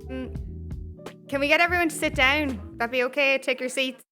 Mm, can we get everyone to sit down? That'd be okay. Take your seats.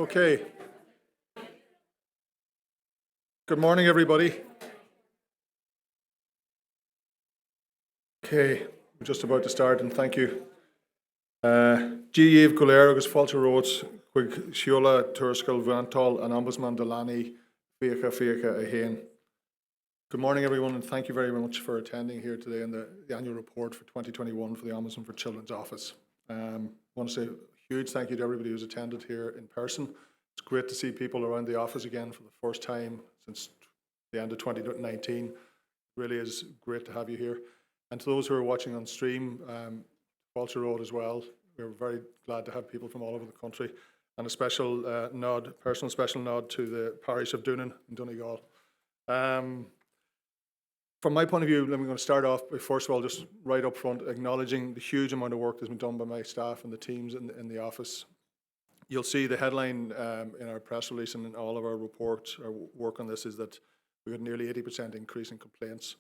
Okay. Good morning, everybody. Okay, we're just about to start, and thank you. Díomh Goléir agus Fáilte Rhodes, chuig Seola Turscail Vantall and Ombudsman Delaney Fiacha a Hain. Good morning, everyone, and thank you very much for attending here today in the annual report for 2021 for the Ombudsman for Children's Office. I want to say a huge thank you to everybody who's attended here in person. It's great to see people around the office again for the first time since the end of 2019. It really is great to have you here. And to those who are watching on stream, Fáilte Road as well, we're very glad to have people from all over the country. And a special personal special nod to the parish of Doonan in Donegal. From my point of view, I'm going to start off by, first of all, just right up front, acknowledging the huge amount of work that's been done by my staff and the teams in the office. You'll see the headline in our press release and in all of our reports, our work on this, is that we had nearly 80% increase in complaints.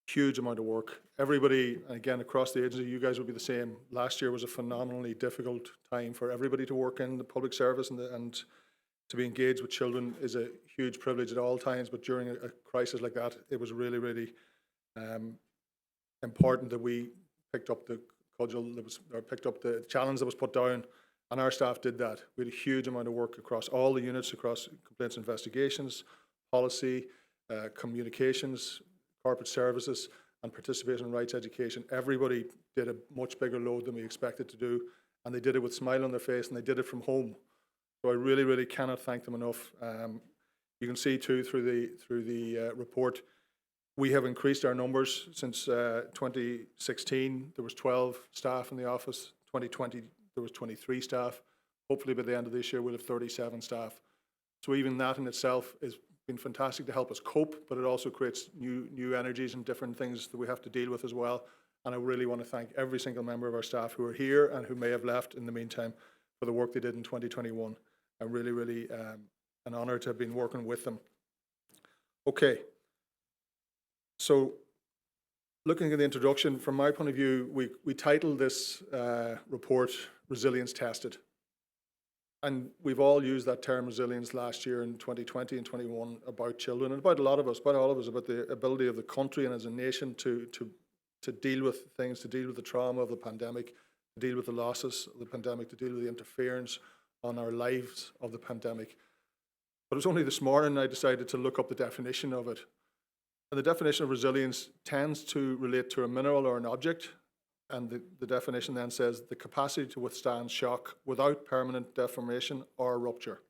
Huge amount of work. Everybody, again, across the agency, you guys will be the same. Last year was a phenomenally difficult time for everybody to work in the public service, and to be engaged with children is a huge privilege at all times, but during a crisis like that, it was really, really important that we picked up the cudgel picked up the challenge that was put down, and our staff did that. We had a huge amount of work across all the units, across complaints investigations, policy, communications, corporate services, and participation rights education. Everybody did a much bigger load than we expected to do, and they did it with a smile on their face, and they did it from home. So I really, really cannot thank them enough. You can see too through the report, we have increased our numbers since 2016. There was 12 staff in the office. 2020 there was 23 staff. Hopefully by the end of this year we'll have 37 staff. So even that in itself is been fantastic to help us cope, but it also creates new energies and different things that we have to deal with as well. And I really want to thank every single member of our staff who are here and who may have left in the meantime for the work they did in 2021. I'm really an honour to have been working with them. Okay, so looking at the introduction, from my point of view, we titled this report Resilience Tested. And we've all used that term resilience last year in 2020 and 21 about children, and about a lot of us, about all of us, about the ability of the country and as a nation to deal with things, to deal with the trauma of the pandemic, to deal with the losses of the pandemic, to deal with the interference on our lives of the pandemic. But it was only this morning I decided to look up the definition of it. And the definition of resilience tends to relate to a mineral or an object. And the definition then says the capacity to withstand shock without permanent deformation or rupture.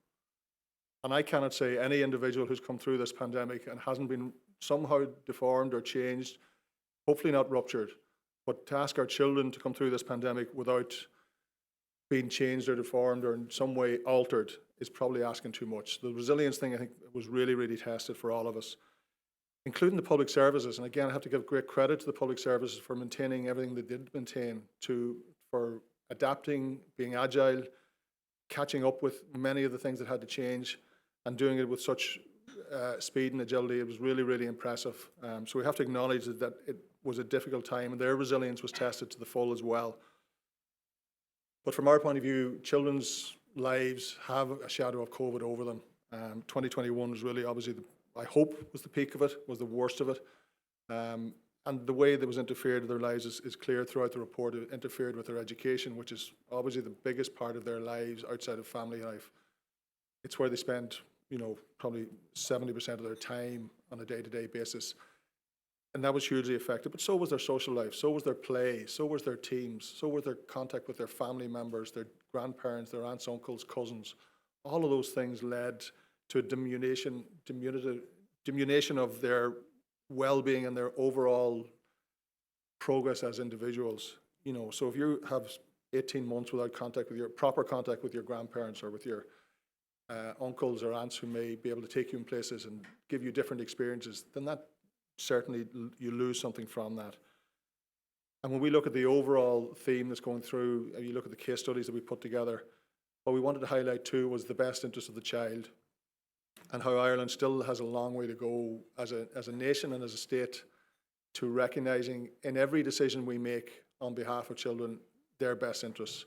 And I cannot say any individual who's come through this pandemic and hasn't been somehow deformed or changed, hopefully not ruptured, but to ask our children to come through this pandemic without being changed or deformed or in some way altered is probably asking too much. The resilience thing, I think, was really tested for all of us, including the public services. And again, I have to give great credit to the public services for maintaining everything they did maintain, for adapting, being agile, catching up with many of the things that had to change, and doing it with such speed and agility. It was really impressive. So we have to acknowledge that it was a difficult time, and their resilience was tested to the full as well. But from our point of view, children's lives have a shadow of COVID over them. 2021 was really obviously I hope was the peak of it, was the worst of it. And the way that was interfered with their lives is clear throughout the report. It interfered with their education, which is obviously the biggest part of their lives outside of family life. It's where they spend, probably 70% of their time on a day-to-day basis. And that was hugely affected, but so was their social life, so was their play, so was their teams, so was their contact with their family members, their grandparents, their aunts, uncles, cousins. All of those things led to a diminution of their well-being and their overall progress as individuals. So if you have 18 months without proper contact with your grandparents or with your uncles or aunts who may be able to take you in places and give you different experiences, then that certainly you lose something from that. And when we look at the overall theme that's going through, and you look at the case studies that we put together, what we wanted to highlight too was the best interest of the child, and how Ireland still has a long way to go as a nation and as a state to recognising in every decision we make on behalf of children their best interests.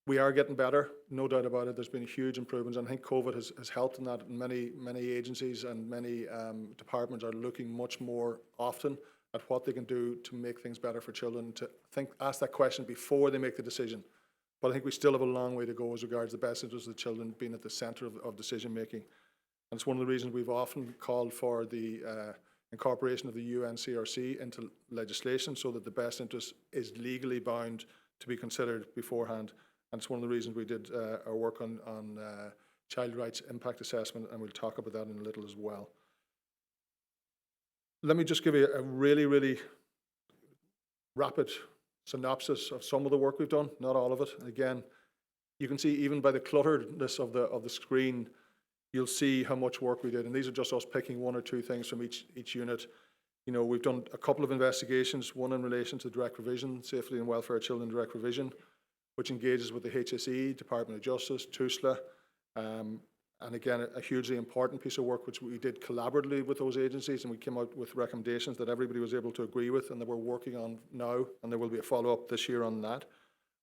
We are getting better, no doubt about it. There's been huge improvements, and I think COVID has helped in that. And many agencies and many departments are looking much more often at what they can do to make things better for children, to ask that question before they make the decision. But I think we still have a long way to go as regards the best interests of the children being at the centre of decision making. And it's one of the reasons we've often called for the incorporation of the UNCRC into legislation, so that the best interest is legally bound to be considered beforehand. And it's one of the reasons we did our work on child rights impact assessment, and we'll talk about that in a little as well. Let me just give you a really rapid synopsis of some of the work we've done, not all of it. Again, you can see even by the clutteredness of the screen, you'll see how much work we did. And these are just us picking one or two things from each unit. We've done a couple of investigations, one in relation to direct provision, safety and welfare of children direct provision, which engages with the HSE, Department of Justice, TUSLA, and again, a hugely important piece of work which we did collaboratively with those agencies, and we came out with recommendations that everybody was able to agree with and that we're working on now, and there will be a follow-up this year on that.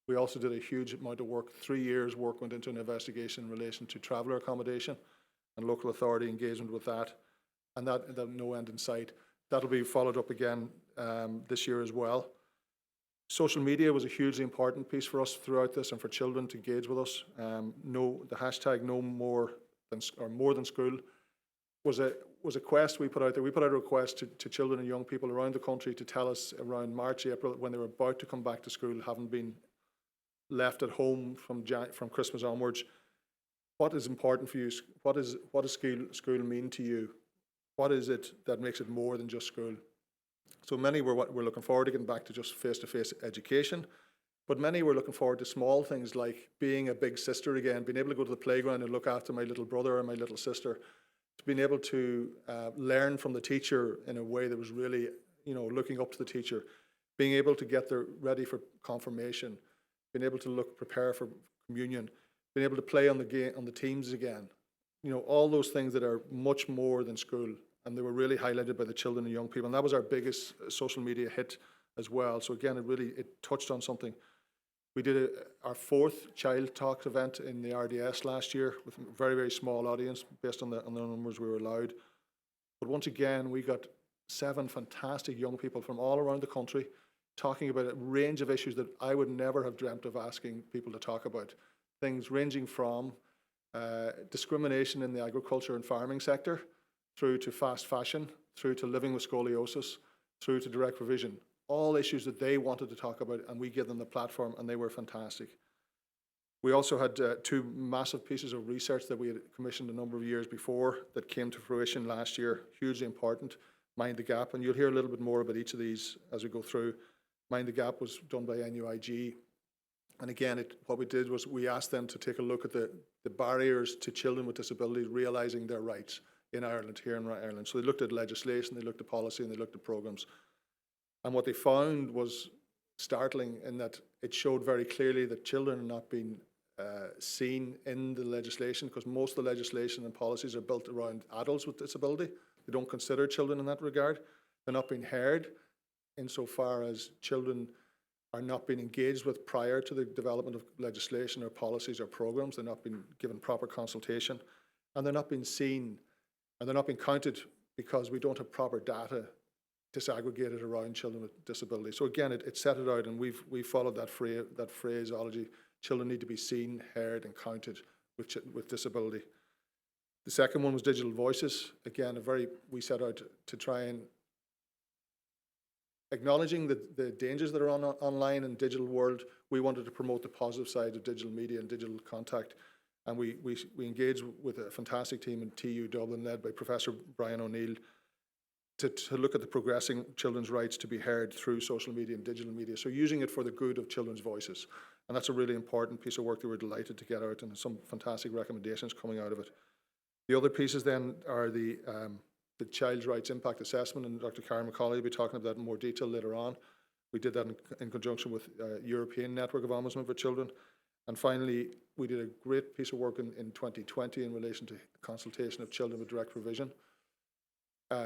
We also did a huge amount of work, 3 years work went into an investigation in relation to traveller accommodation and local authority engagement with that, and that no end in sight. That'll be followed up again this year as well. Social media was a hugely important piece for us throughout this, and for children to engage with us. The hashtag no more than school was a quest we put out there. We put out a request to children and young people around the country to tell us around March, April, when they were about to come back to school, having been left at home from Christmas onwards. What is important for you? What does school mean to you? What is it that makes it more than just school? So many were looking forward to getting back to just face-to-face education, but many were looking forward to small things like being a big sister again, being able to go to the playground and look after my little brother or my little sister, being able to learn from the teacher in a way that was really, looking up to the teacher, being able to get there ready for confirmation, being able to prepare for communion, being able to play on the teams again. All those things that are much more than school, and they were really highlighted by the children and young people. And that was our biggest social media hit as well. So again, it touched on something. We did our 4th Child Talks event in the RDS last year with a very, very small audience based on the numbers we were allowed. But once again, we got 7 fantastic young people from all around the country talking about a range of issues that I would never have dreamt of asking people to talk about. Things ranging from discrimination in the agriculture and farming sector, through to fast fashion, through to living with scoliosis, through to direct provision. All issues that they wanted to talk about, and we gave them the platform, and they were fantastic. We also had 2 massive pieces of research that we had commissioned a number of years before that came to fruition last year, hugely important. Mind the Gap, and you'll hear a little bit more about each of these as we go through. Mind the Gap was done by NUIG, and again, what we did was we asked them to take a look at the barriers to children with disabilities realising their rights in Ireland, here in Ireland. So they looked at legislation, they looked at policy, and they looked at programmes. And what they found was startling in that it showed very clearly that children are not being seen in the legislation, because most of the legislation and policies are built around adults with disability. They don't consider children in that regard. They're not being heard insofar as children are not being engaged with prior to the development of legislation or policies or programs. They're not being given proper consultation, and they're not being seen, and they're not being counted because we don't have proper data disaggregated around children with disability. So again, it set it out, and we followed that phraseology. Children need to be seen, heard, and counted with disability. The second one was Digital Voices. Again, we set out to try and acknowledging the dangers that are online and digital world. We wanted to promote the positive side of digital media and digital contact. And we engaged with a fantastic team in TU Dublin, led by Professor Brian O'Neill, to look at the progressing children's rights to be heard through social media and digital media. So using it for the good of children's voices. And that's a really important piece of work that we're delighted to get out, and some fantastic recommendations coming out of it. The other pieces then are the Child's Rights Impact Assessment, and Dr. Karen McCauley will be talking about that in more detail later on. We did that in conjunction with European Network of Ombudsmen for Children. And finally, we did a great piece of work in 2020 in relation to consultation of children with direct provision,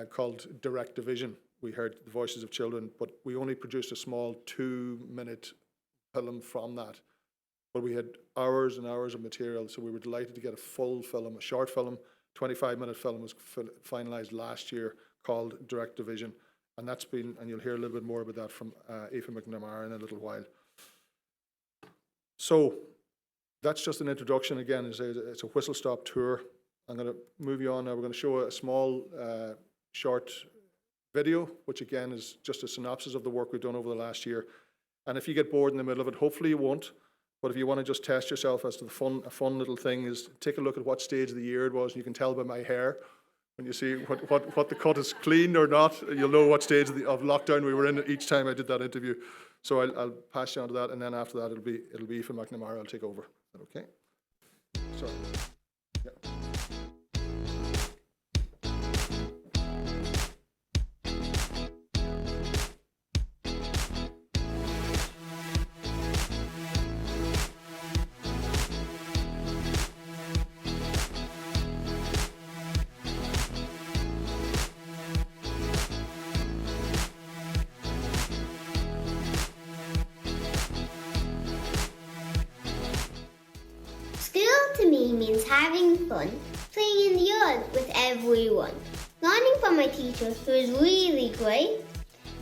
called Direct Division. We heard the voices of children, but we only produced a small 2-minute film from that. But we had hours and hours of material, so we were delighted to get a full film, a short film. 25-minute film was finalised last year, called Direct Division, and that's been, and you'll hear a little bit more about that from Aoife McNamara in a little while. So that's just an introduction. Again, it's a whistle-stop tour. I'm going to move you on now. We're going to show a small short video, which again is just a synopsis of the work we've done over the last year. And if you get bored in the middle of it, hopefully you won't. But if you want to just test yourself as to a fun little thing is take a look at what stage of the year it was. And you can tell by my hair when you see what the cut is clean or not. You'll know what stage of lockdown we were in each time I did that interview. So I'll pass you on to that, and then after that it'll be Aoife McNamara. I'll take over. Is that okay? Sorry. Yeah. Means having fun, playing in the yard with everyone, learning from my teacher who is really great,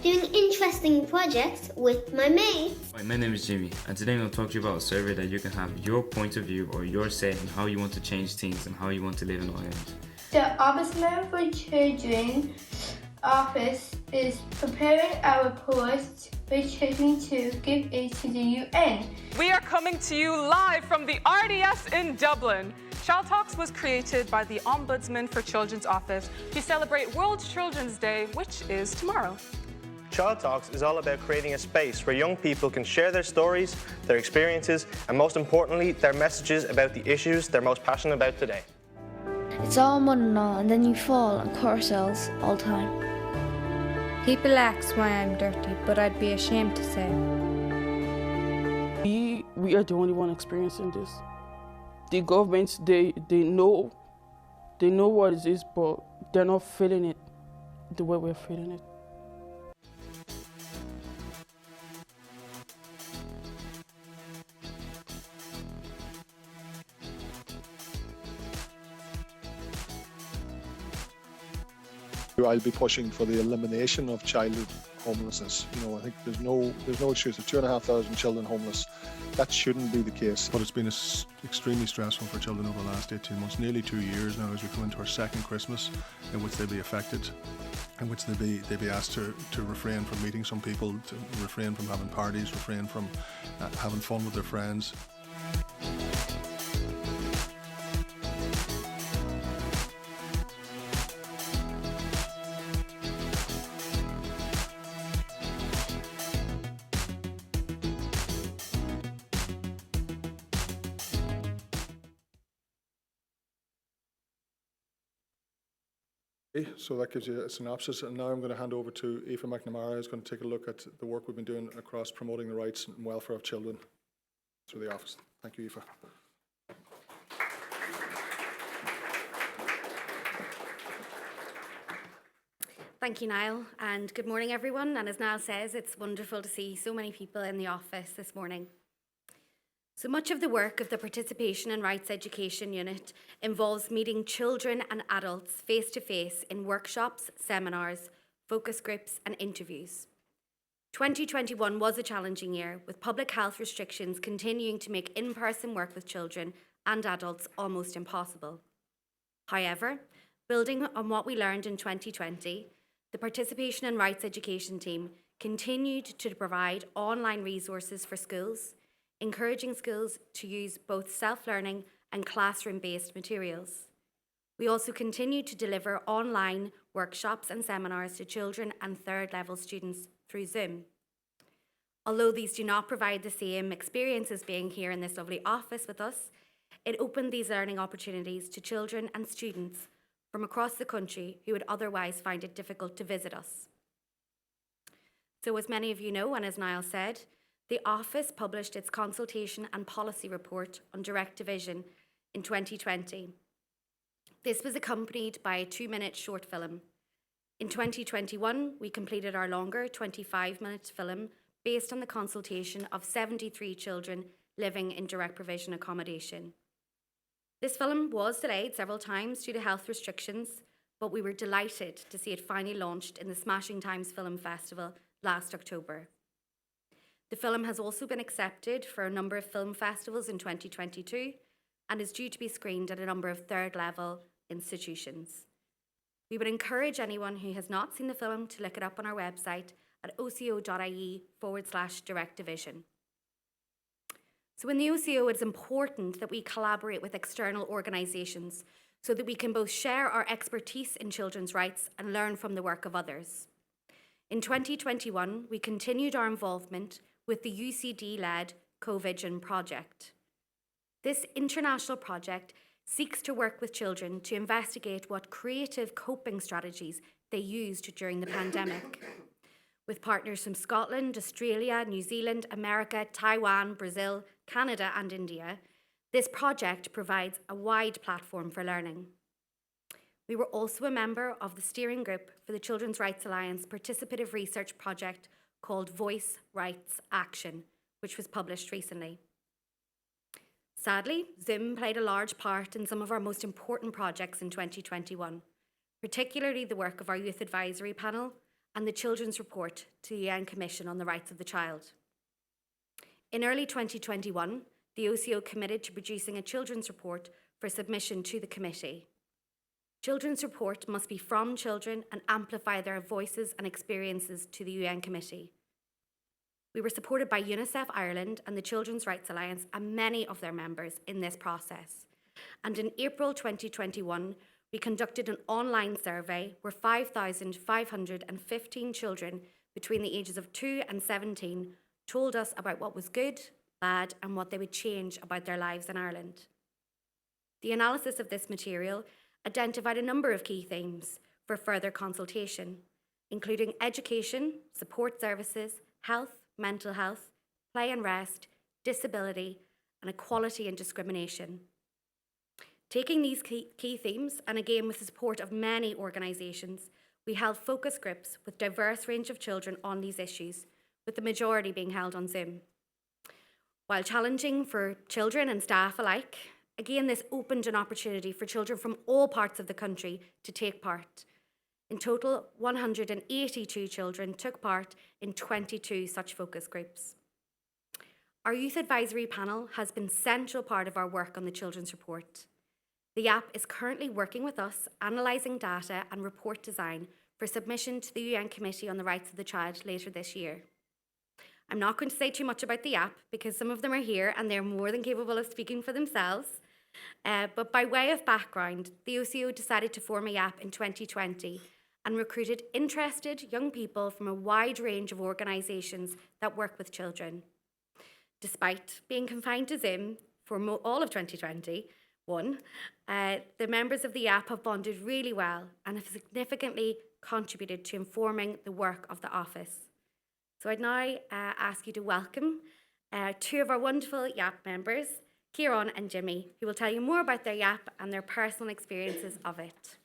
doing interesting projects with my mates. Hi, my name is Jimmy, and today I'm going to talk to you about a survey that you can have your point of view or your say in how you want to change things and how you want to live in Ireland. The Ombudsman for Children office is preparing a report for children to give aid to the UN. We are coming to you live from the RDS in Dublin. Child Talks was created by the Ombudsman for Children's Office to celebrate World Children's Day, which is tomorrow. Child Talks is all about creating a space where young people can share their stories, their experiences, and most importantly, their messages about the issues they're most passionate about today. It's all mud and all, and then you fall and cut ourselves all the time. People ask why I'm dirty, but I'd be ashamed to say. We are the only one experiencing this. The government, they know what it is, but they're not feeling it the way we're feeling it. I'll be pushing for the elimination of childhood homelessness. I think there's no excuse. There's 2,500 children homeless. That shouldn't be the case. But it's been extremely stressful for children over the last 18 months, nearly 2 years now, as we come into our second Christmas, in which they'll be affected, in which they'll be asked to refrain from meeting some people, to refrain from having parties, refrain from having fun with their friends. So that gives you a synopsis, and now I'm going to hand over to Aoife McNamara, who's going to take a look at the work we've been doing across promoting the rights and welfare of children through the office. Thank you, Aoife. Thank you, Niall, and good morning, everyone. And as Niall says, it's wonderful to see so many people in the office this morning. So much of the work of the Participation and Rights Education Unit involves meeting children and adults face-to-face in workshops, seminars, focus groups and interviews. 2021 was a challenging year, with public health restrictions continuing to make in-person work with children and adults almost impossible. However, building on what we learned in 2020, the Participation and Rights Education team continued to provide online resources for schools, encouraging schools to use both self-learning and classroom-based materials. We also continue to deliver online workshops and seminars to children and third-level students through Zoom. Although these do not provide the same experience as being here in this lovely office with us, it opened these learning opportunities to children and students from across the country who would otherwise find it difficult to visit us. So as many of you know, and as Niall said, the Office published its consultation and policy report on direct division in 2020. This was accompanied by a 2-minute short film. In 2021, we completed our longer 25-minute film based on the consultation of 73 children living in direct provision accommodation. This film was delayed several times due to health restrictions, but we were delighted to see it finally launched in the Smashing Times Film Festival last October. The film has also been accepted for a number of film festivals in 2022 and is due to be screened at a number of third-level institutions. We would encourage anyone who has not seen the film to look it up on our website at oco.ie/direct division. So in the OCO, it's important that we collaborate with external organisations so that we can both share our expertise in children's rights and learn from the work of others. In 2021, we continued our involvement with the UCD-led CoVision project. This international project seeks to work with children to investigate what creative coping strategies they used during the pandemic. With partners from Scotland, Australia, New Zealand, America, Taiwan, Brazil, Canada and India, this project provides a wide platform for learning. We were also a member of the steering group for the Children's Rights Alliance participative research project called Voice Rights Action, which was published recently. Sadly, Zoom played a large part in some of our most important projects in 2021, particularly the work of our Youth Advisory Panel and the Children's Report to the UN Commission on the Rights of the Child. In early 2021, the OCO committed to producing a children's report for submission to the committee. Children's report must be from children and amplify their voices and experiences to the UN Committee. We were supported by UNICEF Ireland and the Children's Rights Alliance and many of their members in this process. And in April 2021, we conducted an online survey where 5,515 children between the ages of 2 and 17 told us about what was good, bad, and what they would change about their lives in Ireland. The analysis of this material identified a number of key themes for further consultation, including education, support services, health, mental health, play and rest, disability, and equality and discrimination. Taking these key themes, and again with the support of many organisations, we held focus groups with a diverse range of children on these issues, with the majority being held on Zoom. While challenging for children and staff alike, again this opened an opportunity for children from all parts of the country to take part. In total, 182 children took part in 22 such focus groups. Our Youth Advisory Panel has been a central part of our work on the Children's Report. The app is currently working with us, analysing data and report design for submission to the UN Committee on the Rights of the Child later this year. I'm not going to say too much about the app because some of them are here and they're more than capable of speaking for themselves. But by way of background, the OCO decided to form a app in 2020 and recruited interested young people from a wide range of organisations that work with children. Despite being confined to Zoom for all of 2021, the members of the app have bonded really well and have significantly contributed to informing the work of the office. So I'd now ask you to welcome two of our wonderful YAP members, Kieran and Jimmy, who will tell you more about their YAP and their personal experiences of it.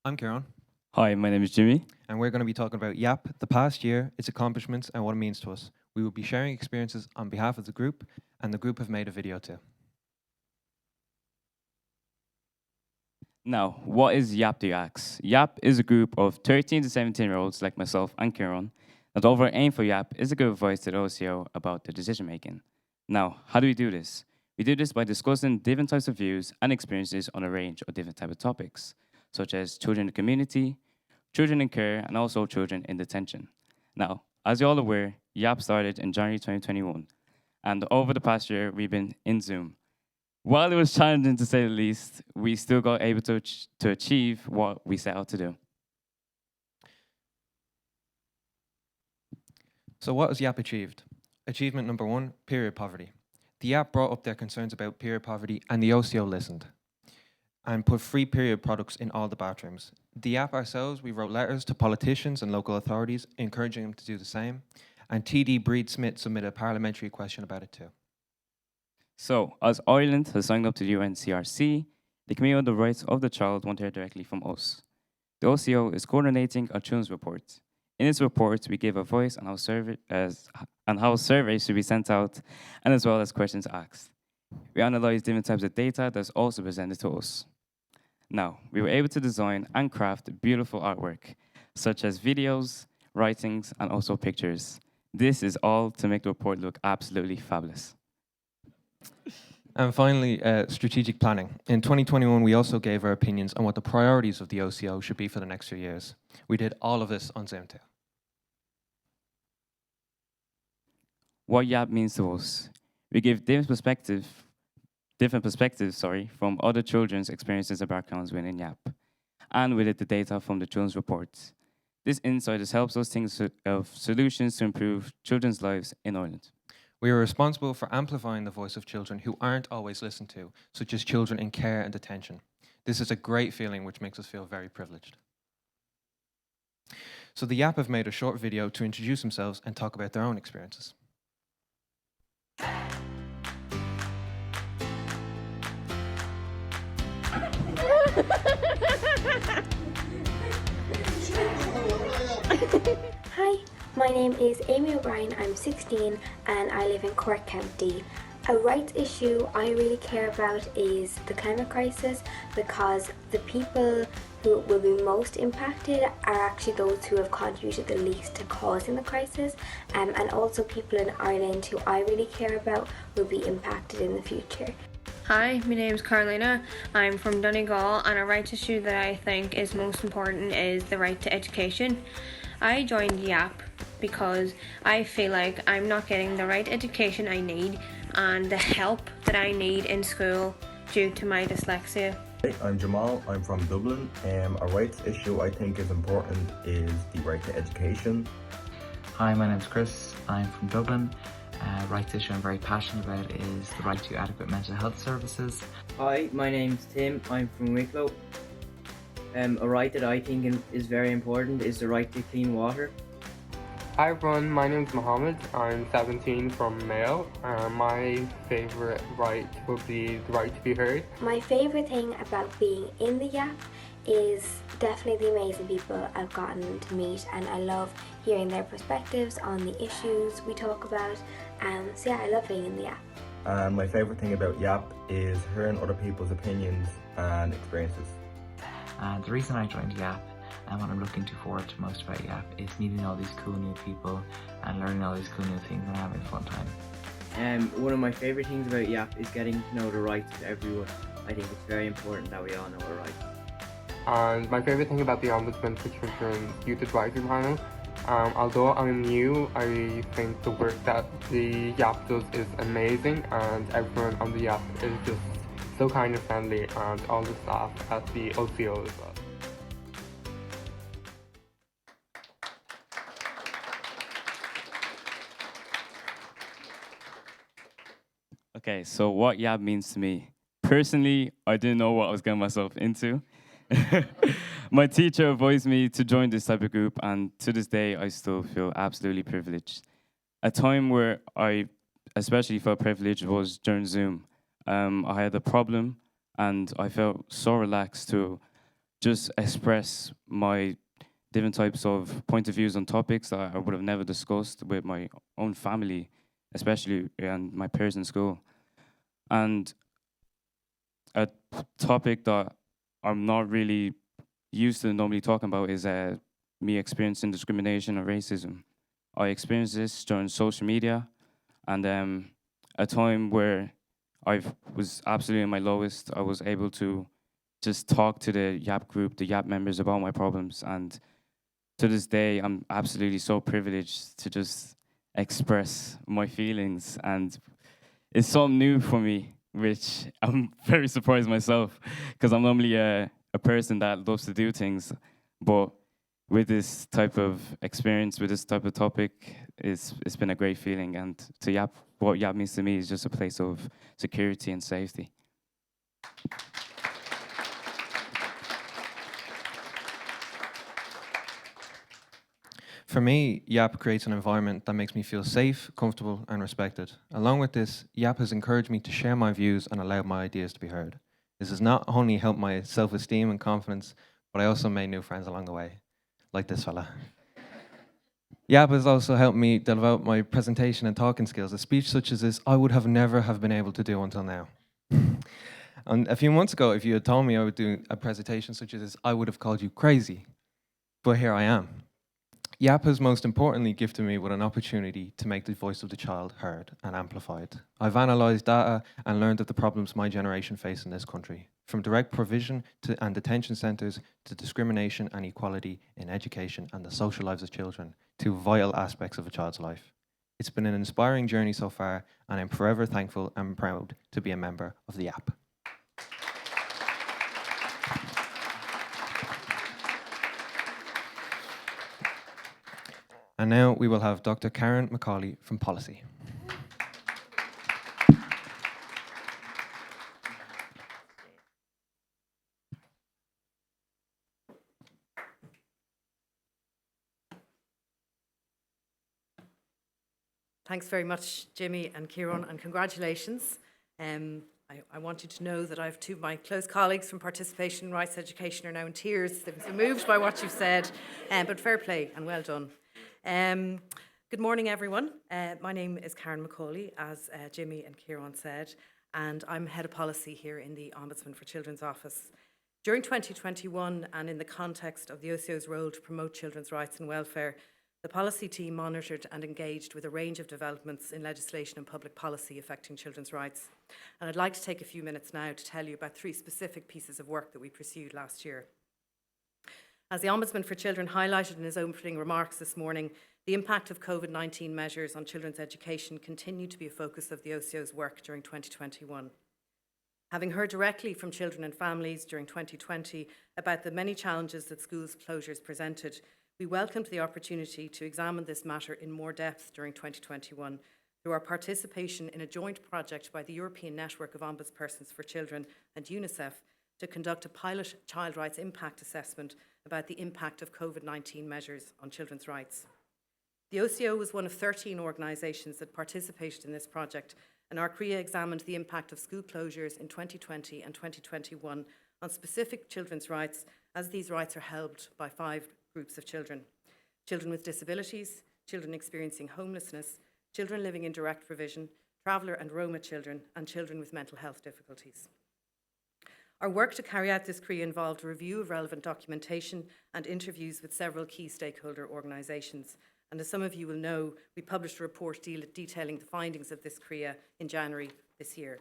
I'm Kieran. Hi, my name is Jimmy. And we're going to be talking about YAP, the past year, its accomplishments, and what it means to us. We will be sharing experiences on behalf of the group, and the group have made a video too. Now, what is YAP, do you ask? YAP is a group of 13 to 17-year-olds like myself and Kieran. The overall aim for YAP is to give a voice to the OCO about their decision-making. Now, how do we do this? We do this by discussing different types of views and experiences on a range of different types of topics, such as children in the community, children in care, and also children in detention. Now, as you're all aware, YAP started in January 2021, and over the past year, we've been in Zoom. While it was challenging to say the least, we still got able to achieve what we set out to do. So what has YAP achieved? Achievement number 1, period poverty. The YAP brought up their concerns about period poverty, and the OCO listened and put free period products in all the bathrooms. The YAP ourselves, we wrote letters to politicians and local authorities, encouraging them to do the same, and TD Breed Smith submitted a parliamentary question about it too. So, as Ireland has signed up to the UNCRC, the Committee on the Rights of the Child want to hear directly from us. The OCO is coordinating a children's report. In this report, we give a voice on how surveys should be sent out, and as well as questions asked. We analyze different types of data that's also presented to us. Now, we were able to design and craft beautiful artwork, such as videos, writings, and also pictures. This is all to make the report look absolutely fabulous. And finally, strategic planning. In 2021, we also gave our opinions on what the priorities of the OCO should be for the next few years. We did all of this on Zoom too. What YAP means to us. We give different perspectives from other children's experiences and backgrounds within YAP, and with it the data from the children's reports. This insight has helped us think of solutions to improve children's lives in Ireland. We are responsible for amplifying the voice of children who aren't always listened to, such as children in care and detention. This is a great feeling which makes us feel very privileged. So the YAP have made a short video to introduce themselves and talk about their own experiences. Hi, my name is Amy O'Brien, I'm 16 and I live in Cork County. A rights issue I really care about is the climate crisis, because the people who will be most impacted are actually those who have contributed the least to causing the crisis, and also people in Ireland who I really care about will be impacted in the future. Hi, my name is Carolina. I'm from Donegal, and a rights issue that I think is most important is the right to education. I joined YAP because I feel like I'm not getting the right education I need and the help that I need in school due to my dyslexia. Hey, I'm Jamal, I'm from Dublin. A rights issue I think is important is the right to education. Hi, my name's Chris. I'm from Dublin. Rights issue I'm very passionate about is the right to adequate mental health services. Hi, my name's Tim. I'm from Wicklow. A right that I think is very important is the right to clean water. Hi everyone, my name's Mohammed. I'm 17 from Mayo. My favourite right would be the right to be heard. My favourite thing about being in the YAP is definitely the amazing people I've gotten to meet, and I love hearing their perspectives on the issues we talk about. So yeah, I love being in the YAP. My favourite thing about YAP is hearing other people's opinions and experiences. The reason I joined YAP and what I'm looking forward to most about YAP is meeting all these cool new people and learning all these cool new things and having a fun time. One of my favourite things about YAP is getting to know the rights of everyone. I think it's very important that we all know our rights. And my favourite thing about the Ombudsman for Children's Youth Advisory Panel, although I'm new, I think the work that the YAP does is amazing, and everyone on the YAP is just so kind and friendly, and all the staff at the OCO as well. Okay, so what YAP means to me. Personally, I didn't know what I was getting myself into. My teacher advised me to join this type of group, and to this day, I still feel absolutely privileged. A time where I especially felt privileged was during Zoom. I had a problem, and I felt so relaxed to just express my different types of point of views on topics that I would have never discussed with my own family, especially and my peers in school. And a topic that I'm not really used to normally talking about is me experiencing discrimination or racism. I experienced this during social media, and a time where I was absolutely at my lowest. I was able to just talk to the YAP group, the YAP members about my problems, and to this day, I'm absolutely so privileged to just express my feelings, and it's something new for me, which I'm very surprised myself, because I'm normally a person that loves to do things, but with this type of experience, with this type of topic, it's been a great feeling, and to YAP, what YAP means to me is just a place of security and safety. For me, YAP creates an environment that makes me feel safe, comfortable, and respected. Along with this, YAP has encouraged me to share my views and allow my ideas to be heard. This has not only helped my self-esteem and confidence, but I also made new friends along the way, like this fella. YAP has also helped me develop my presentation and talking skills. A speech such as this, I would have never have been able to do until now. And a few months ago, if you had told me I would do a presentation such as this, I would have called you crazy. But here I am. YAP has most importantly gifted me with an opportunity to make the voice of the child heard and amplified. I've analysed data and learned of the problems my generation face in this country, from direct provision and detention centres to discrimination and equality in education and the social lives of children, to vital aspects of a child's life. It's been an inspiring journey so far, and I'm forever thankful and proud to be a member of the YAP. And now we will have Dr. Karen McCauley from Policy. Thanks very much, Jimmy and Kieran, and congratulations. I want you to know that I have two of my close colleagues from Participation in Rights Education are now in tears. They've been so moved by what you've said, but fair play and well done. Good morning, everyone. My name is Karen McCauley, as Jimmy and Kieran said, and I'm Head of Policy here in the Ombudsman for Children's Office. During 2021, and in the context of the OCO's role to promote children's rights and welfare, the policy team monitored and engaged with a range of developments in legislation and public policy affecting children's rights. And I'd like to take a few minutes now to tell you about 3 specific pieces of work that we pursued last year. As the Ombudsman for Children highlighted in his opening remarks this morning, the impact of COVID-19 measures on children's education continued to be a focus of the OCO's work during 2021. Having heard directly from children and families during 2020 about the many challenges that schools' closures presented, we welcomed the opportunity to examine this matter in more depth during 2021 through our participation in a joint project by the European Network of Ombudspersons for Children and UNICEF to conduct a pilot child rights impact assessment about the impact of COVID-19 measures on children's rights. The OCO was one of 13 organisations that participated in this project, and our CREA examined the impact of school closures in 2020 and 2021 on specific children's rights, as these rights are held by 5 groups of children: children with disabilities, children experiencing homelessness, children living in direct provision, traveller and Roma children, and children with mental health difficulties. Our work to carry out this CREA involved a review of relevant documentation and interviews with several key stakeholder organisations. And as some of you will know, we published a report detailing the findings of this CREA in January this year.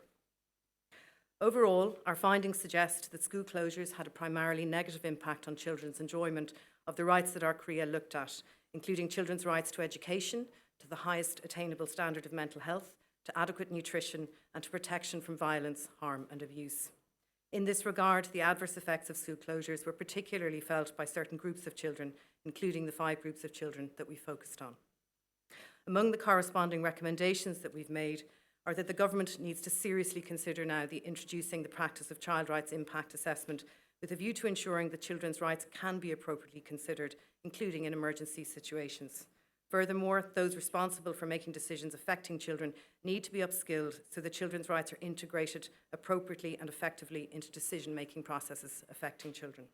Overall, our findings suggest that school closures had a primarily negative impact on children's enjoyment of the rights that our CREA looked at, including children's rights to education, to the highest attainable standard of mental health, to adequate nutrition, and to protection from violence, harm, and abuse. In this regard, the adverse effects of school closures were particularly felt by certain groups of children, including the 5 groups of children that we focused on. Among the corresponding recommendations that we've made are that the government needs to seriously consider now introducing the practice of child rights impact assessment with a view to ensuring that children's rights can be appropriately considered, including in emergency situations. Furthermore, those responsible for making decisions affecting children need to be upskilled so that children's rights are integrated appropriately and effectively into decision-making processes affecting children.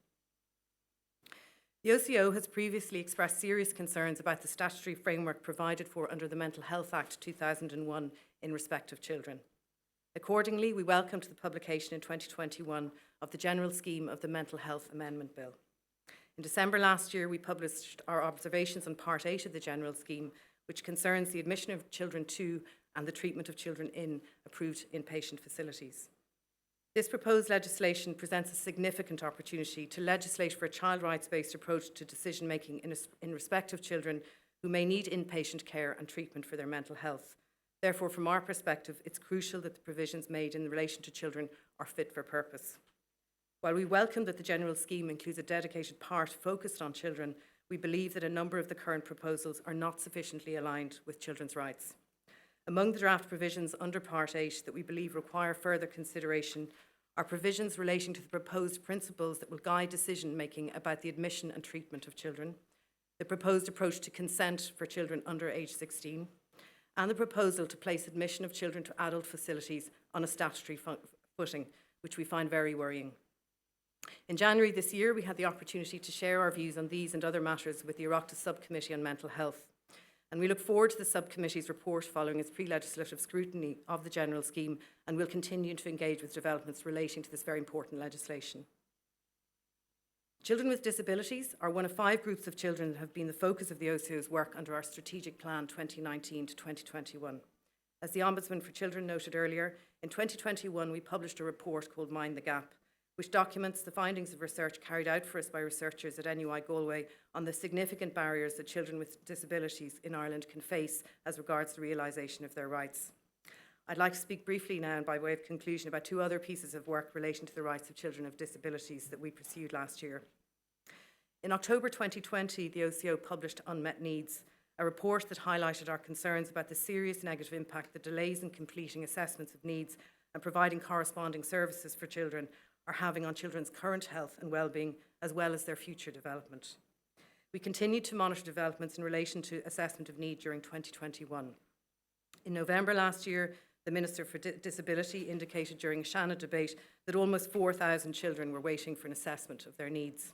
The OCO has previously expressed serious concerns about the statutory framework provided for under the Mental Health Act 2001 in respect of children. Accordingly, we welcomed the publication in 2021 of the General Scheme of the Mental Health Amendment Bill. In December last year, we published our observations on Part 8 of the General Scheme, which concerns the admission of children to and the treatment of children in approved inpatient facilities. This proposed legislation presents a significant opportunity to legislate for a child rights-based approach to decision-making in respect of children who may need inpatient care and treatment for their mental health. Therefore, from our perspective, it's crucial that the provisions made in relation to children are fit for purpose. While we welcome that the General Scheme includes a dedicated part focused on children, we believe that a number of the current proposals are not sufficiently aligned with children's rights. Among the draft provisions under Part 8 that we believe require further consideration are provisions relating to the proposed principles that will guide decision-making about the admission and treatment of children, the proposed approach to consent for children under age 16, and the proposal to place admission of children to adult facilities on a statutory footing, which we find very worrying. In January this year, we had the opportunity to share our views on these and other matters with the Oireachtas Subcommittee on Mental Health. And we look forward to the subcommittee's report following its pre-legislative scrutiny of the General Scheme, and will continue to engage with developments relating to this very important legislation. Children with disabilities are one of 5 groups of children that have been the focus of the OCO's work under our Strategic Plan 2019 to 2021. As the Ombudsman for Children noted earlier, in 2021 we published a report called Mind the Gap, which documents the findings of research carried out for us by researchers at NUI Galway on the significant barriers that children with disabilities in Ireland can face as regards the realisation of their rights. I'd like to speak briefly now and by way of conclusion about 2 other pieces of work relating to the rights of children with disabilities that we pursued last year. In October 2020, the OCO published Unmet Needs, a report that highlighted our concerns about the serious negative impact that delays in completing assessments of needs and providing corresponding services for children are having on children's current health and well-being, as well as their future development. We continued to monitor developments in relation to assessment of need during 2021. In November last year, the Minister for Disability indicated during a Shannon debate that almost 4,000 children were waiting for an assessment of their needs.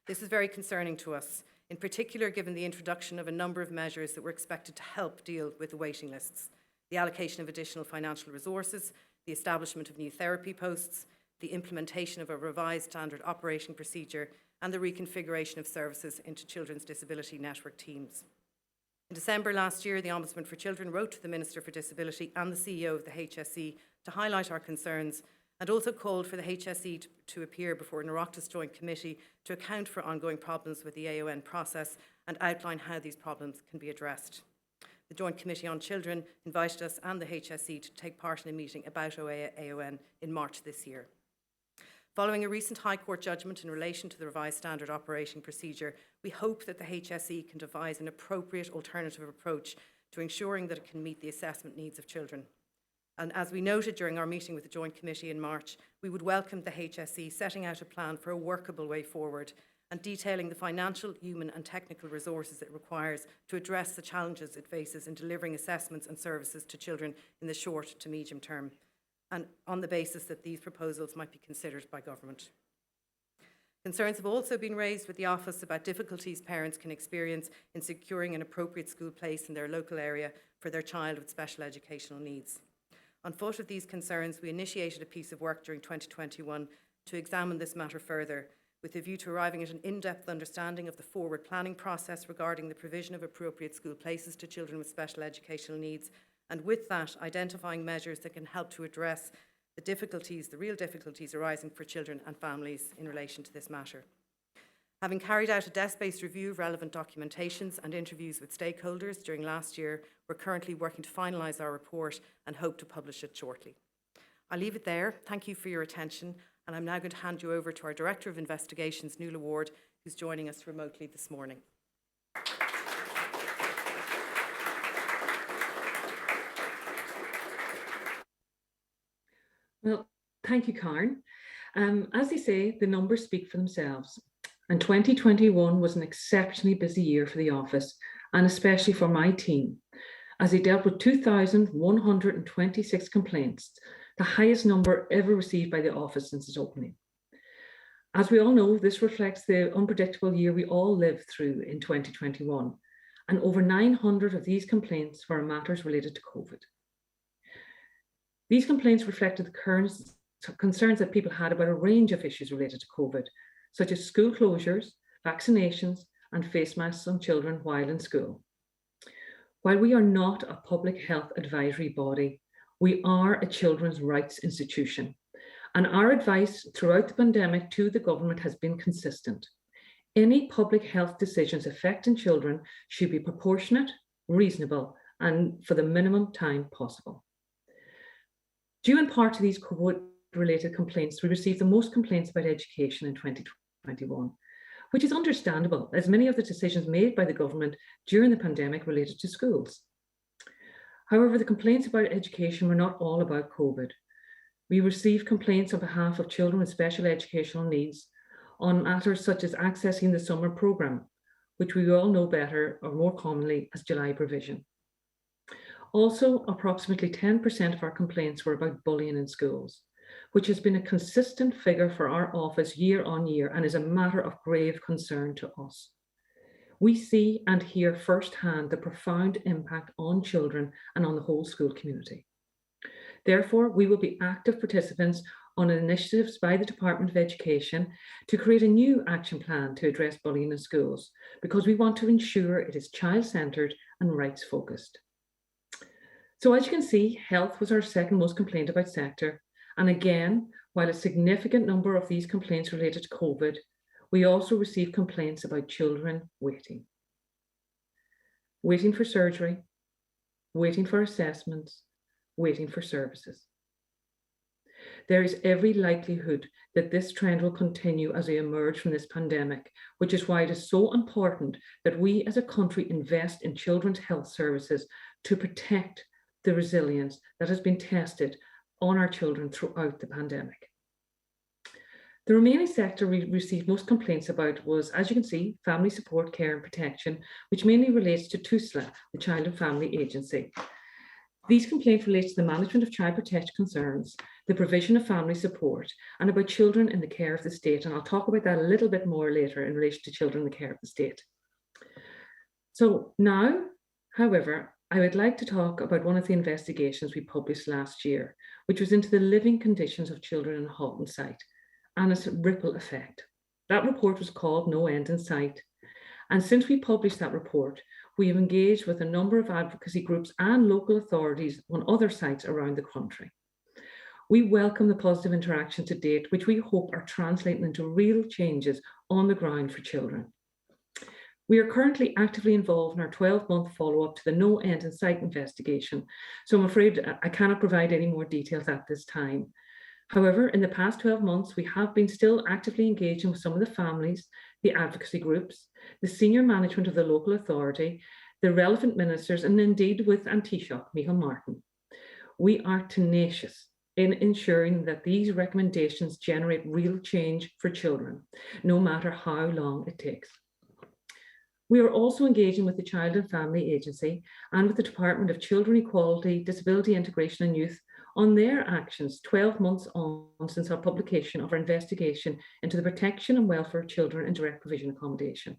This is very concerning to us, in particular given the introduction of a number of measures that were expected to help deal with the waiting lists: the allocation of additional financial resources, the establishment of new therapy posts, the implementation of a revised standard operating procedure, and the reconfiguration of services into Children's Disability Network teams. In December last year, the Ombudsman for Children wrote to the Minister for Disability and the CEO of the HSE to highlight our concerns, and also called for the HSE to appear before an Oireachtas Joint Committee to account for ongoing problems with the AON process and outline how these problems can be addressed. The Joint Committee on Children invited us and the HSE to take part in a meeting about AON in March this year. Following a recent High Court judgment in relation to the revised standard operating procedure, we hope that the HSE can devise an appropriate alternative approach to ensuring that it can meet the assessment needs of children. And as we noted during our meeting with the Joint Committee in March, we would welcome the HSE setting out a plan for a workable way forward and detailing the financial, human and technical resources it requires to address the challenges it faces in delivering assessments and services to children in the short to medium term, and on the basis that these proposals might be considered by government. Concerns have also been raised with the Office about difficulties parents can experience in securing an appropriate school place in their local area for their child with special educational needs. On foot of these concerns, we initiated a piece of work during 2021 to examine this matter further, with a view to arriving at an in-depth understanding of the forward planning process regarding the provision of appropriate school places to children with special educational needs, and with that, identifying measures that can help to address the real difficulties arising for children and families in relation to this matter. Having carried out a desk-based review of relevant documentations and interviews with stakeholders during last year, we're currently working to finalise our report and hope to publish it shortly. I'll leave it there. Thank you for your attention, and I'm now going to hand you over to our Director of Investigations, Nuala Ward, who's joining us remotely this morning. Well, thank you, Karen. As they say, the numbers speak for themselves. And 2021 was an exceptionally busy year for the office, and especially for my team, as they dealt with 2,126 complaints, the highest number ever received by the office since its opening. As we all know, this reflects the unpredictable year we all lived through in 2021, and over 900 of these complaints were matters related to COVID. These complaints reflected the current concerns that people had about a range of issues related to COVID, such as school closures, vaccinations, and face masks on children while in school. While we are not a public health advisory body, we are a children's rights institution, and our advice throughout the pandemic to the government has been consistent. Any public health decisions affecting children should be proportionate, reasonable, and for the minimum time possible. Due in part to these COVID-related complaints, we received the most complaints about education in 2021, which is understandable, as many of the decisions made by the government during the pandemic related to schools. However, the complaints about education were not all about COVID. We received complaints on behalf of children with special educational needs on matters such as accessing the summer programme, which we all know better or more commonly as July provision. Also, approximately 10% of our complaints were about bullying in schools, which has been a consistent figure for our office year on year and is a matter of grave concern to us. We see and hear firsthand the profound impact on children and on the whole school community. Therefore, we will be active participants on initiatives by the Department of Education to create a new action plan to address bullying in schools, because we want to ensure it is child-centred and rights-focused. So as you can see, health was our second most complained about sector. And again, while a significant number of these complaints related to COVID, we also received complaints about children waiting for surgery, waiting for assessments, waiting for services. There is every likelihood that this trend will continue as we emerge from this pandemic, which is why it is so important that we as a country invest in children's health services to protect the resilience that has been tested on our children throughout the pandemic. The remaining sector we received most complaints about was, as you can see, family support, care and protection, which mainly relates to TUSLA, the Child and Family Agency. These complaints relate to the management of child protection concerns, the provision of family support, and about children in the care of the state. And I'll talk about that a little bit more later in relation to children in the care of the state. So now, however, I would like to talk about one of the investigations we published last year, which was into the living conditions of children in Halton site and its ripple effect. That report was called No End in Sight. And since we published that report, we have engaged with a number of advocacy groups and local authorities on other sites around the country. We welcome the positive interaction to date, which we hope are translating into real changes on the ground for children. We are currently actively involved in our 12-month follow-up to the No End in Sight investigation, so I'm afraid I cannot provide any more details at this time. However, in the past 12 months, we have been still actively engaging with some of the families, the advocacy groups, the senior management of the local authority, the relevant ministers, and indeed with An Taoiseach, Micheál Martin. We are tenacious in ensuring that these recommendations generate real change for children, no matter how long it takes. We are also engaging with the Child and Family Agency and with the Department of Children Equality, Disability Integration and Youth on their actions 12 months on since our publication of our investigation into the protection and welfare of children in direct provision accommodation.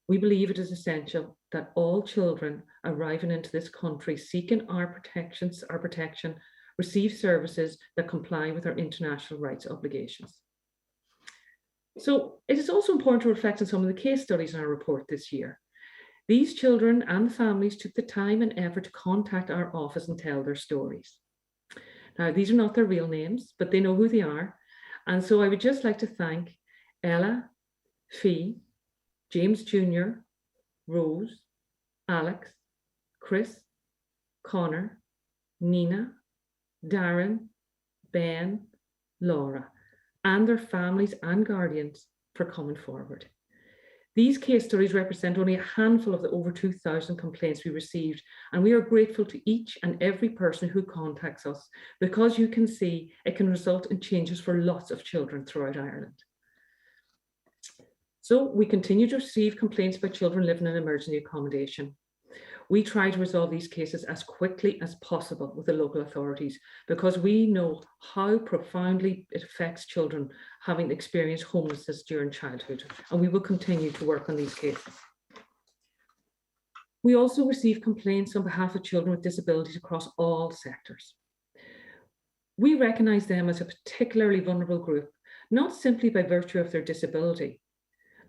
We believe it is essential that all children arriving into this country seeking our protection receive services that comply with our international rights obligations. So it is also important to reflect on some of the case studies in our report this year. These children and families took the time and effort to contact our office and tell their stories. Now, these are not their real names, but they know who they are. And so I would just like to thank Ella, Fee, James Jr., Rose, Alex, Chris, Connor, Nina, Darren, Ben, Laura, and their families and guardians for coming forward. These case stories represent only a handful of the over 2,000 complaints we received, and we are grateful to each and every person who contacts us, because you can see it can result in changes for lots of children throughout Ireland. So we continue to receive complaints about children living in emergency accommodation. We try to resolve these cases as quickly as possible with the local authorities, because we know how profoundly it affects children having experienced homelessness during childhood, and we will continue to work on these cases. We also receive complaints on behalf of children with disabilities across all sectors. We recognise them as a particularly vulnerable group, not simply by virtue of their disability,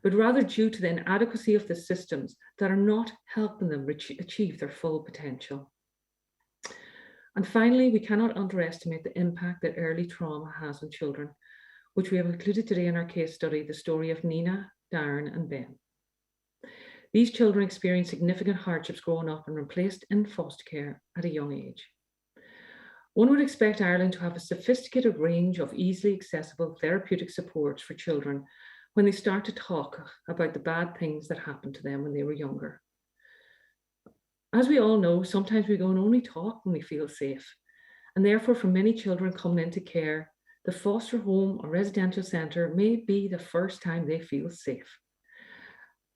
but rather due to the inadequacy of the systems that are not helping them achieve their full potential. And finally, we cannot underestimate the impact that early trauma has on children, which we have included today in our case study, the story of Nina, Darren, and Ben. These children experience significant hardships growing up and were placed in foster care at a young age. One would expect Ireland to have a sophisticated range of easily accessible therapeutic supports for children when they start to talk about the bad things that happened to them when they were younger. As we all know, sometimes we go and only talk when we feel safe. And therefore, for many children coming into care, the foster home or residential centre may be the first time they feel safe.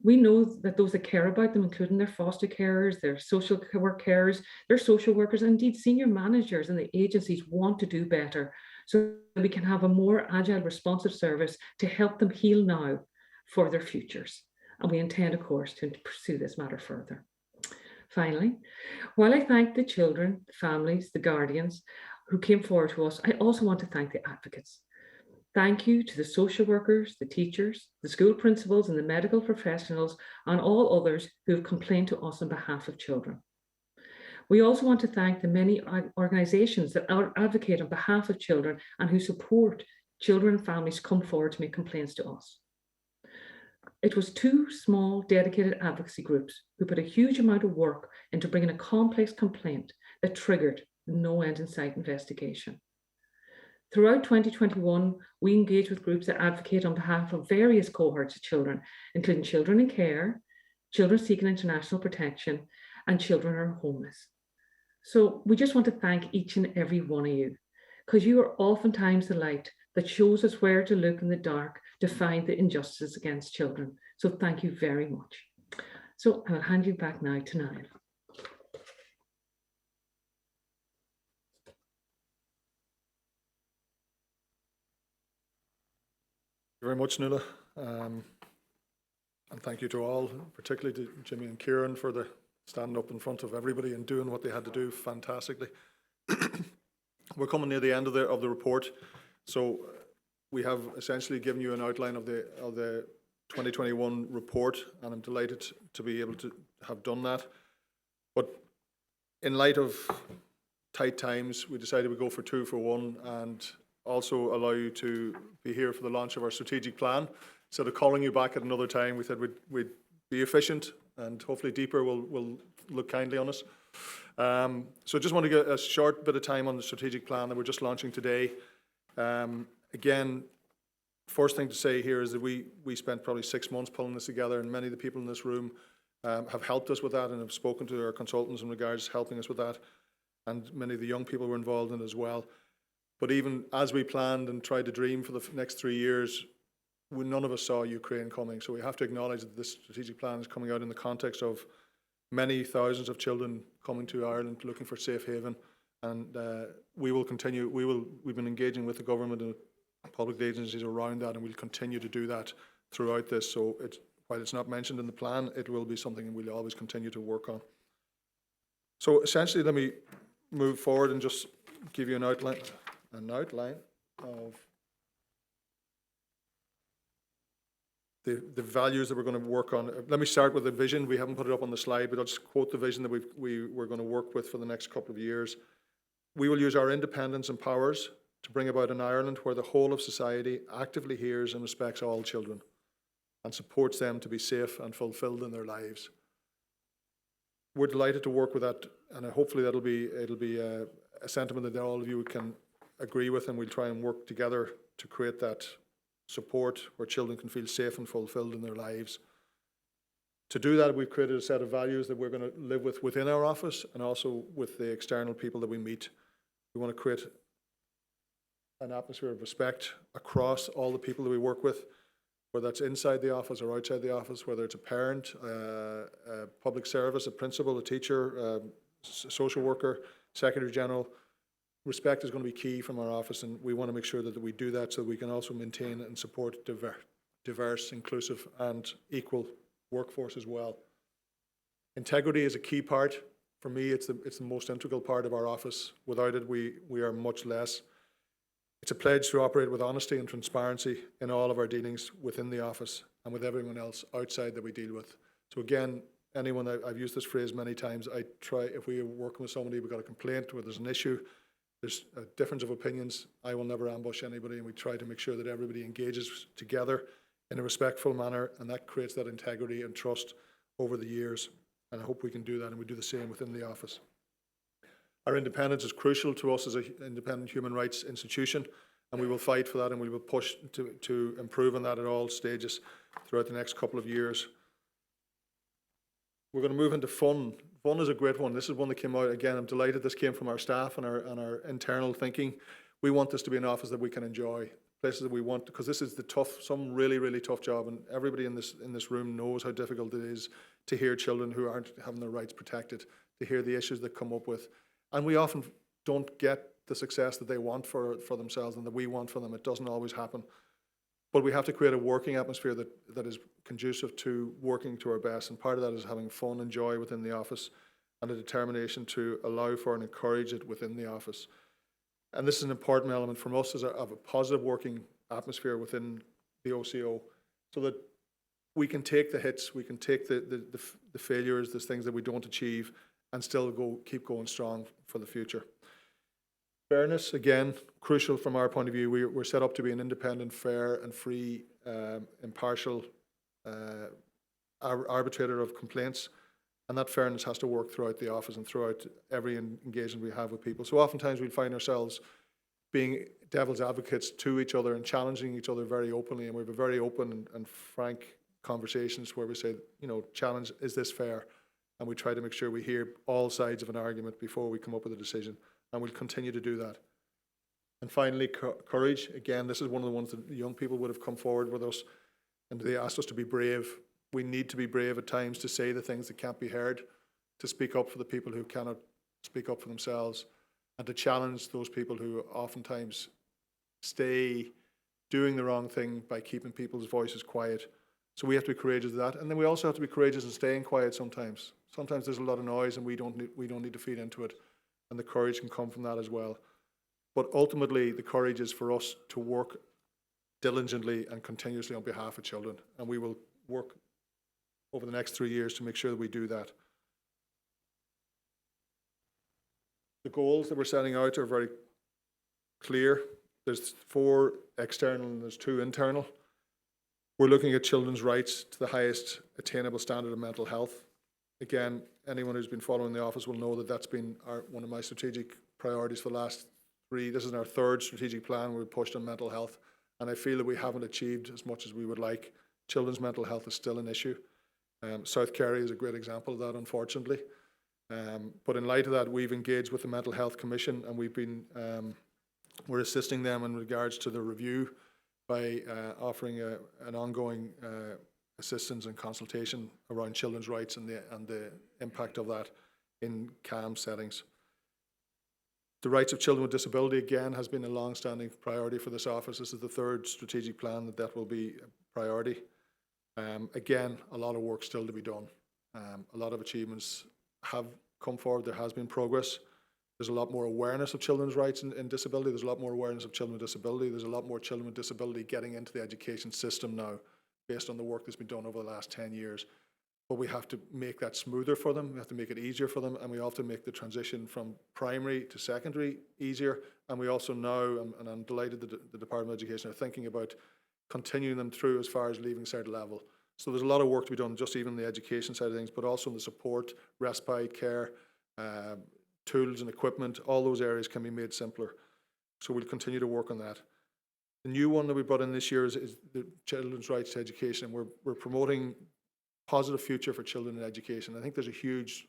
We know that those that care about them, including their foster carers, their social work carers, their social workers, and indeed senior managers and the agencies want to do better, so that we can have a more agile, responsive service to help them heal now for their futures. And we intend, of course, to pursue this matter further. Finally, while I thank the children, the families, the guardians who came forward to us, I also want to thank the advocates. Thank you to the social workers, the teachers, the school principals, and the medical professionals, and all others who have complained to us on behalf of children. We also want to thank the many organisations that advocate on behalf of children and who support children and families come forward to make complaints to us. It was two small, dedicated advocacy groups who put a huge amount of work into bringing a complex complaint that triggered the No End in Sight investigation. Throughout 2021, we engaged with groups that advocate on behalf of various cohorts of children, including children in care, children seeking international protection, and children who are homeless. So we just want to thank each and every one of you, because you are oftentimes the light that shows us where to look in the dark to find the injustices against children. So thank you very much. So I'll hand you back now to Niall. Thank you very much, Nuala. And thank you to all, particularly to Jimmy and Kieran for the standing up in front of everybody and doing what they had to do fantastically. We're coming near the end of the report, so we have essentially given you an outline of the 2021 report, and I'm delighted to be able to have done that. But in light of tight times, we decided we'd go for 2 for 1 and also allow you to be here for the launch of our strategic plan. Instead of calling you back at another time, we said we'd be efficient, and hopefully Deeper will look kindly on us. So just want to get a short bit of time on the strategic plan that we're just launching today. Again, first thing to say here is that we spent probably 6 months pulling this together, and many of the people in this room have helped us with that and have spoken to our consultants in regards to helping us with that, and many of the young people were involved in it as well. But even as we planned and tried to dream for the next 3 years, none of us saw Ukraine coming. So we have to acknowledge that this strategic plan is coming out in the context of many thousands of children coming to Ireland looking for safe haven. And we will continue, we've been engaging with the government and public agencies around that, and we'll continue to do that throughout this. So while it's not mentioned in the plan, it will be something we'll always continue to work on. So essentially, let me move forward and just give you an outline of the values that we're going to work on. Let me start with the vision. We haven't put it up on the slide, but I'll just quote the vision that we're going to work with for the next couple of years. We will use our independence and powers to bring about an Ireland where the whole of society actively hears and respects all children and supports them to be safe and fulfilled in their lives. We're delighted to work with that, and hopefully it'll be a sentiment that all of you can agree with, and we'll try and work together to create that support where children can feel safe and fulfilled in their lives. To do that, we've created a set of values that we're going to live with within our office and also with the external people that we meet. We want to create an atmosphere of respect across all the people that we work with, whether that's inside the office or outside the office, whether it's a parent, a public service, a principal, a teacher, a social worker, secretary general. Respect is going to be key from our office, and we want to make sure that we do that so we can also maintain and support diverse, inclusive and equal workforce as well. Integrity is a key part. For me, it's the most integral part of our office. Without it, we are much less. It's a pledge to operate with honesty and transparency in all of our dealings within the office and with everyone else outside that we deal with. So again, I've used this phrase many times, if we are working with somebody, we've got a complaint where there's an issue, there's a difference of opinions, I will never ambush anybody, and we try to make sure that everybody engages together in a respectful manner, and that creates that integrity and trust over the years. And I hope we can do that, and we do the same within the office. Our independence is crucial to us as an independent human rights institution, and we will fight for that, and we will push to improve on that at all stages throughout the next couple of years. We're going to move into fun. Fun is a great one. This is one that came out, again, I'm delighted this came from our staff and our internal thinking. We want this to be an office that we can enjoy, places that we want, because this is some really, really tough job, and everybody in this room knows how difficult it is to hear children who aren't having their rights protected, to hear the issues that come up with. And we often don't get the success that they want for themselves and that we want for them. It doesn't always happen. But we have to create a working atmosphere that is conducive to working to our best. And part of that is having fun and joy within the office and a determination to allow for and encourage it within the office. And this is an important element from us of a positive working atmosphere within the OCO, so that we can take the hits, we can take the failures, the things that we don't achieve, and still keep going strong for the future. Fairness, again, crucial from our point of view. We're set up to be an independent, fair and free, impartial arbitrator of complaints, and that fairness has to work throughout the office and throughout every engagement we have with people. So oftentimes we'll find ourselves being devil's advocates to each other and challenging each other very openly, and we have a very open and frank conversations where we say, challenge, is this fair? And we try to make sure we hear all sides of an argument before we come up with a decision, and we'll continue to do that. And finally, courage. Again, this is one of the ones that the young people would have come forward with us, and they asked us to be brave. We need to be brave at times to say the things that can't be heard, to speak up for the people who cannot speak up for themselves, and to challenge those people who oftentimes stay doing the wrong thing by keeping people's voices quiet. So we have to be courageous of that. And then we also have to be courageous in staying quiet sometimes. Sometimes there's a lot of noise and we don't need to feed into it. And the courage can come from that as well. But ultimately, the courage is for us to work diligently and continuously on behalf of children. And we will work over the next 3 years to make sure that we do that. The goals that we're setting out are very clear. There's 4 external and there's 2 internal. We're looking at children's rights to the highest attainable standard of mental health. Again, anyone who's been following the office will know that that's been one of my strategic priorities for the last this is our third strategic plan we've pushed on mental health, and I feel that we haven't achieved as much as we would like. Children's mental health is still an issue. South Kerry is a great example of that, unfortunately. But in light of that, we've engaged with the Mental Health Commission, and we're assisting them in regards to the review by offering an ongoing assistance and consultation around children's rights and the impact of that in CAM settings. The rights of children with disability, again, has been a long-standing priority for this office. This is the third strategic plan that will be a priority. Again, a lot of work still to be done. A lot of achievements have come forward. There has been progress. There's a lot more awareness of children's rights in disability. There's a lot more awareness of children with disability. There's a lot more children with disability getting into the education system now, based on the work that's been done over the last 10 years. But we have to make that smoother for them. We have to make it easier for them, and we have to make the transition from primary to secondary easier. And we also now, and I'm delighted that the Department of Education are thinking about continuing them through as far as leaving cert level. So there's a lot of work to be done, just even the education side of things, but also in the support, respite care, tools and equipment. All those areas can be made simpler. So we'll continue to work on that. The new one that we brought in this year is the children's rights to education. And we're promoting positive future for children in education. I think there's a huge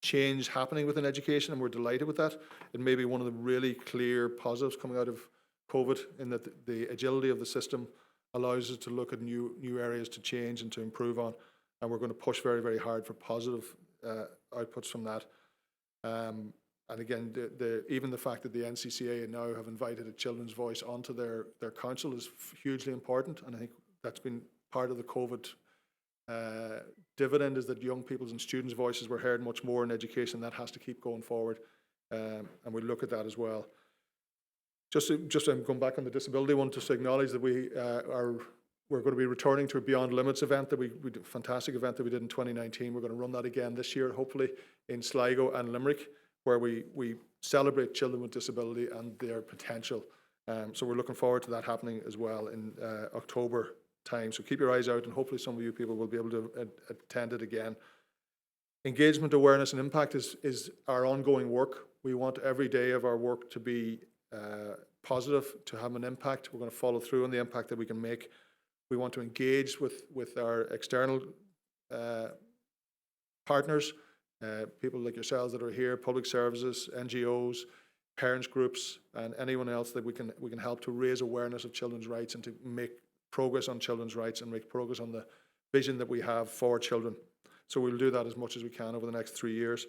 change happening within education, and we're delighted with that. It may be one of the really clear positives coming out of COVID, in that the agility of the system allows us to look at new areas to change and to improve on, and we're going to push very, very hard for positive outputs from that. And again, even the fact that the NCCA now have invited a children's voice onto their council is hugely important, and I think that's been part of the COVID dividend, is that young people's and students' voices were heard much more in education. That has to keep going forward, and we look at that as well. Just going back on the disability one, just to acknowledge that we're going to be returning to a Beyond Limits event that we did, a fantastic event that we did in 2019. We're going to run that again this year, hopefully, in Sligo and Limerick, where we celebrate children with disability and their potential. So we're looking forward to that happening as well in October time. So keep your eyes out, and hopefully some of you people will be able to attend it again. Engagement, awareness and impact is our ongoing work. We want every day of our work to be positive, to have an impact. We're going to follow through on the impact that we can make. We want to engage with our external partners, people like yourselves that are here, public services, NGOs, parents groups, and anyone else that we can help to raise awareness of children's rights and to make progress on children's rights and make progress on the vision that we have for children. So we'll do that as much as we can over the next 3 years.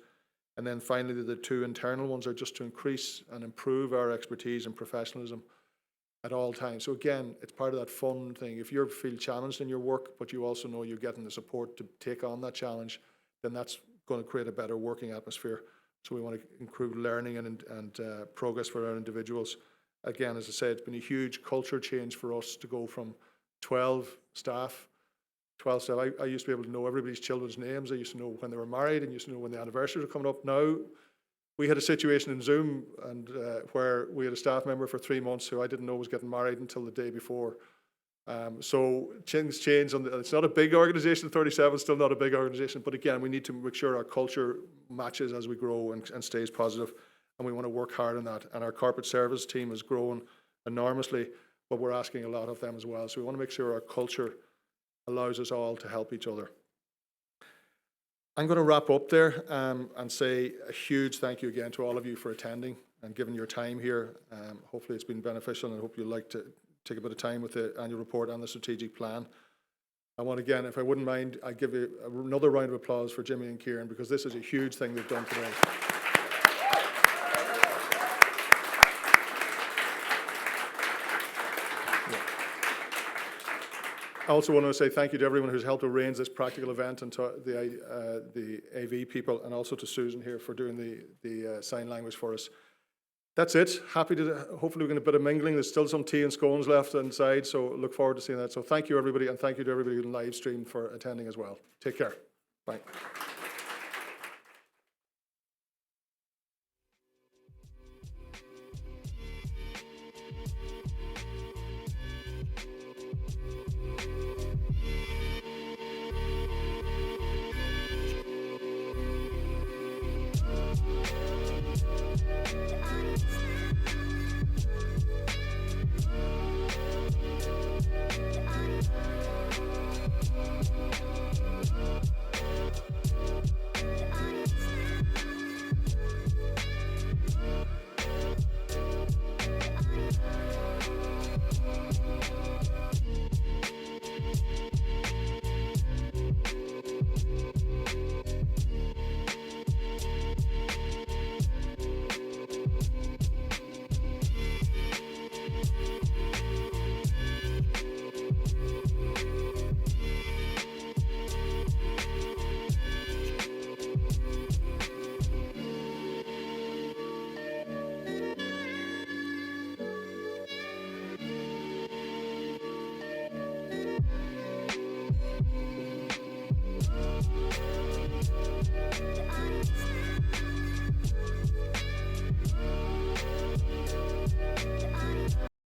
And then finally, the two internal ones are just to increase and improve our expertise and professionalism at all times. So again, it's part of that fun thing. If you feel challenged in your work, but you also know you're getting the support to take on that challenge, then that's going to create a better working atmosphere. So we want to improve learning and progress for our individuals. Again, as I said, it's been a huge culture change for us to go from 12 staff. I used to be able to know everybody's children's names. I used to know when they were married and used to know when the anniversaries were coming up. Now, we had a situation in Zoom and where we had a staff member for 3 months who I didn't know was getting married until the day before. So things change. It's not a big organisation, 37 is still not a big organisation, but again, we need to make sure our culture matches as we grow and stays positive, and we want to work hard on that. And our corporate service team has grown enormously, but we're asking a lot of them as well. So we want to make sure our culture allows us all to help each other. I'm going to wrap up there and say a huge thank you again to all of you for attending and giving your time here. Hopefully it's been beneficial, and I hope you'd like to take a bit of time with the annual report and the strategic plan. I want, again, if I wouldn't mind, I'd give you another round of applause for Jimmy and Kieran, because this is a huge thing they've done today. I also want to say thank you to everyone who's helped arrange this practical event, and to the AV people, and also to Susan here for doing the sign language for us. That's it. Happy to, hopefully we're going to get a bit of mingling. There's still some tea and scones left inside, so look forward to seeing that. So thank you everybody, and thank you to everybody who live streamed for attending as well. Take care. Bye.